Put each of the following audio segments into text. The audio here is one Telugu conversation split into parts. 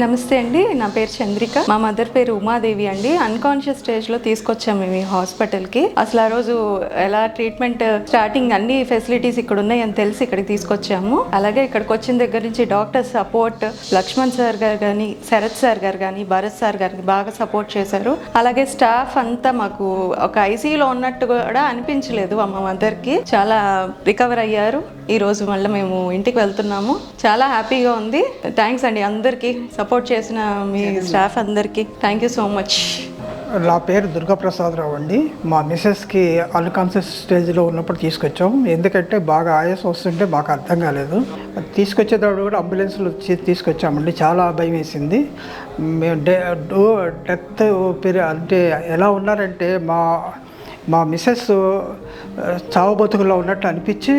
నమస్తే అండి, నా పేరు చంద్రిక. మా మదర్ పేరు ఉమాదేవి అండి. అన్కాన్షియస్ స్టేజ్లో తీసుకొచ్చాము మేము ఈ హాస్పిటల్కి. అసలు ఆ రోజు ఎలా ట్రీట్మెంట్ స్టార్టింగ్ అన్ని ఫెసిలిటీస్ ఇక్కడ ఉన్నాయని తెలిసి ఇక్కడికి తీసుకొచ్చాము. అలాగే ఇక్కడికి వచ్చిన దగ్గర నుంచి డాక్టర్ సపోర్ట్, లక్ష్మణ్ సార్ గారు కానీ, శరత్ సార్ గారు కానీ, భరత్ సార్ గారికి బాగా సపోర్ట్ చేశారు. అలాగే స్టాఫ్ అంతా మాకు ఒక ఐసీయూలో ఉన్నట్టు కూడా అనిపించలేదు. మా మదర్కి చాలా రికవర్ అయ్యారు. ఈ రోజు మళ్ళీ మేము ఇంటికి వెళ్తున్నాము. చాలా హ్యాపీగా ఉంది. థ్యాంక్స్ అండి అందరికీ, సపోర్ట్ చేసిన మీ స్టాఫ్ అందరికీ థ్యాంక్ యూ సో మచ్. నా పేరు దుర్గాప్రసాదరావు అండి. మా మిస్సెస్కి అన్కాన్షియస్ స్టేజ్లో ఉన్నప్పుడు తీసుకొచ్చాం. ఎందుకంటే బాగా ఆయాసం వస్తుంటే మాకు అర్థం కాలేదు. తీసుకొచ్చేటప్పుడు కూడా అంబులెన్స్లో తీసుకొచ్చామండి. చాలా భయం వేసింది. మేము డెత్ అంటే ఎలా ఉన్నారంటే మా మిస్సెస్ చావు బతుకులో ఉన్నట్టు అనిపించి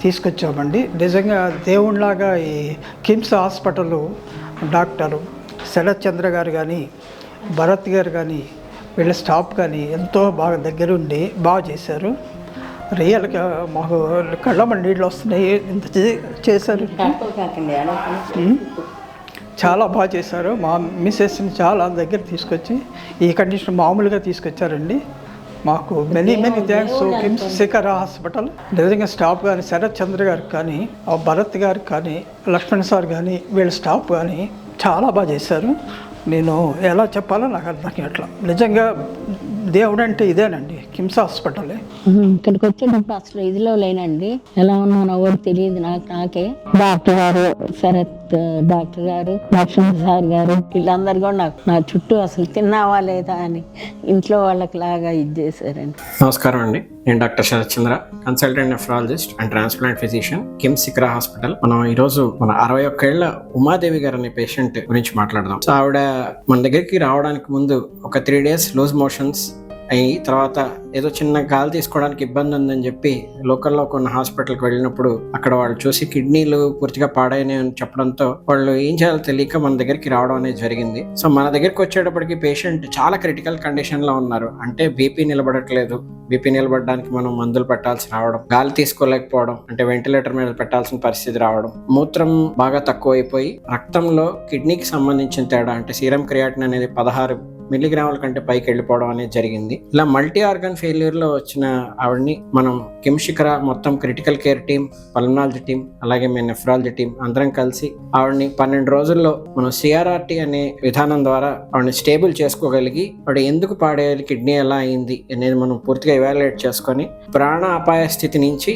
తీసుకొచ్చామండి. నిజంగా దేవుడిలాగా ఈ కిమ్స్ హాస్పిటల్ డాక్టరు శరత్ చంద్ర గారు కానీ, భరత్ గారు కానీ, వీళ్ళ స్టాఫ్ కానీ ఎంతో బాగా దగ్గరుండి బాగా చేశారు. రియల్గా మాకు కళ్ళమ్మ నీళ్ళు వస్తున్నాయి. ఇంత చేశారు, చాలా బాగా చేశారు. మా మిస్సెస్ని చాలా దగ్గర తీసుకొచ్చి ఈ కండిషన్ మామూలుగా తీసుకొచ్చారండి. మాకు many thanks KIMS Shikhar hospital. నిజంగా స్టాఫ్ కానీ, శరత్ చంద్ర గారికి కానీ, భరత్ గారికి కానీ, లక్ష్మణ్ సార్ కానీ, వీళ్ళ స్టాఫ్ కానీ చాలా బాగా చేశారు. నేను ఎలా చెప్పాలో నాకు అర్థం కావట్లా. నిజంగా దేవుడు అంటే ఇదేనండి, కిమ్స్ హాస్పిటలే. ఇక్కడికి వచ్చేటప్పుడు అసలు ఇదిలో లేనండి, ఎలా ఉన్నానో కూడా తెలియదు నాకే. డాక్టర్ గారు, శరత్ డాక్టర్ గారు, లక్ష్మణ్ సార్ గారు, వీళ్ళందరూ కూడా నా చుట్టూ అసలు తిన్నావా లేదా అని ఇంట్లో వాళ్ళకి లాగా ఇది చేశారండి. నమస్కారం అండి, నేను doctor Sarath Chandra, consultant nephrologist and transplant physician, KIMS Shikhar hospital. మనం ఈరోజు మన 61 ఏళ్ల ఉమాదేవి గారు అనే పేషెంట్ గురించి మాట్లాడదాం. సో ఆవిడ మన దగ్గరికి రావడానికి ముందు ఒక 3 days లూజ్ మోషన్స్ అయ్యి, తర్వాత ఏదో చిన్న గాలి తీసుకోవడానికి ఇబ్బంది ఉందని చెప్పి లోకల్లో కొన్ని హాస్పిటల్కి వెళ్ళినప్పుడు అక్కడ వాళ్ళు చూసి కిడ్నీలు పూర్తిగా పాడైనాయి అని చెప్పడంతో వాళ్ళు ఏం చేయాలో తెలియక మన దగ్గరికి రావడం అనేది జరిగింది. సో మన దగ్గరికి వచ్చేటప్పటికి పేషెంట్ చాలా క్రిటికల్ కండిషన్ లో ఉన్నారు. అంటే బీపీ నిలబడట్లేదు, బీపీ నిలబడడానికి మనం మందులు పెట్టాల్సి రావడం, గాలి తీసుకోలేకపోవడం, అంటే వెంటిలేటర్ మీద పెట్టాల్సిన పరిస్థితి రావడం, మూత్రం బాగా తక్కువైపోయి రక్తంలో కిడ్నీకి సంబంధించిన తేడా, అంటే సీరం క్రియాటిన్ అనేది 16 మిల్లీగ్రాముల కంటే పైకి వెళ్ళిపోవడం అనేది జరిగింది. ఇలా మల్టీ ఆర్గన్ ఫెయిల్యూర్ లో వచ్చిన ఆవిడని మనం కిమ్స్ శిఖర్ మొత్తం critical care team, pulmonology team, అలాగే మేము నెఫ్రాలజీ టీం అందరం కలిసి ఆవిడని 12 రోజుల్లో మనం CRRT అనే విధానం ద్వారా ఆవిడని స్టేబుల్ చేసుకోగలిగి, ఆవిడ ఎందుకు పాడేయాలి, కిడ్నీ ఎలా అయింది అనేది మనం పూర్తిగా ఎవాల్యుయేట్ చేసుకొని ప్రాణ అపాయ స్థితి నుంచి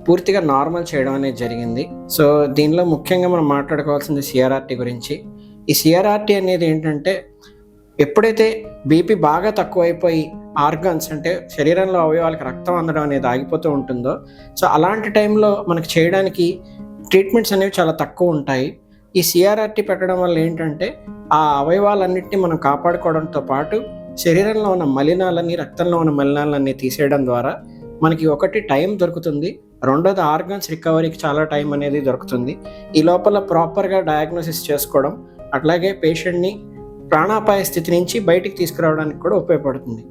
పూర్తిగా నార్మల్ చేయడం అనేది జరిగింది. సో దీనిలో ముఖ్యంగా మనం మాట్లాడుకోవాల్సింది CRRT గురించి. ఈ CRRT అనేది ఏంటంటే, ఎప్పుడైతే బీపీ బాగా తక్కువైపోయి ఆర్గన్స్, అంటే శరీరంలో అవయవాలకు రక్తం అందడం అనేది ఆగిపోతూ ఉంటుందో, సో అలాంటి టైంలో మనకి చేయడానికి ట్రీట్మెంట్స్ అనేవి చాలా తక్కువ ఉంటాయి. ఈ CRRT పెట్టడం వల్ల ఏంటంటే ఆ అవయవాలన్నింటినీ మనం కాపాడుకోవడంతో పాటు శరీరంలో ఉన్న మలినాలన్నీ, రక్తంలో ఉన్న మలినాలన్నీ తీసేయడం ద్వారా మనకి ఒకటి టైం దొరుకుతుంది, రెండోది ఆర్గన్స్ రికవరీకి చాలా టైం అనేది దొరుకుతుంది. ఈ లోపల ప్రాపర్గా డయాగ్నోసిస్ చేసుకోవడం, అట్లాగే పేషెంట్ని ప్రాణాపాయ స్థితి నుంచి బయటికి తీసుకురావడానికి కూడా ఉపయోగపడుతుంది.